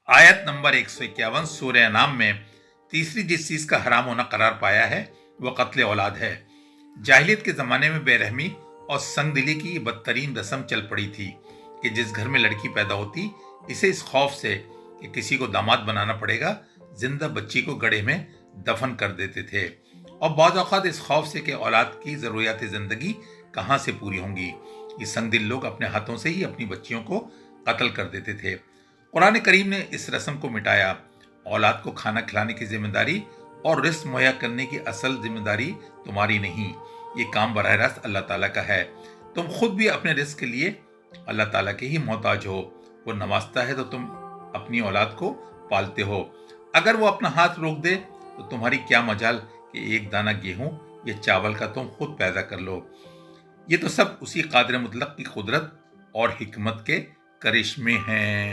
आयत नंबर 151 सूरह नाम में तीसरी जिस चीज का हराम होना करार पाया है वह कत्ल औलाद है। जाहिलियत के जमाने में बेरहमी और संगदिली की ये बदतरीन रस्म चल पड़ी थी कि जिस घर में लड़की पैदा होती, इसे इस खौफ से कि किसी को दामाद बनाना पड़ेगा, जिंदा बच्ची को गड्ढे में दफन कर देते थे। और बाद औक़ात इस खौफ से कि औलाद की ज़रूरियात ज़िंदगी कहाँ से पूरी होंगी, ये संगदिल लोग अपने हाथों से ही अपनी बच्चियों को कत्ल कर देते थे। कुरान करीम ने इस रस्म को मिटाया। औलाद को खाना खिलाने की जिम्मेदारी और रिस्क मुहैया करने की असल जिम्मेदारी तुम्हारी नहीं, ये काम बराह रास्त अल्लाह ताला का है। तुम खुद भी अपने रिस्क के लिए अल्लाह ताला के ही मोहताज हो। वो नवाजता है तो तुम अपनी औलाद को पालते हो। अगर वो अपना हाथ रोक दे तो तुम्हारी क्या मजाल कि एक दाना गेहूं या चावल का तुम खुद पैदा कर लो। ये तो सब उसी कादिर मुतलक की कुदरत और हिकमत के करिश्मे हैं।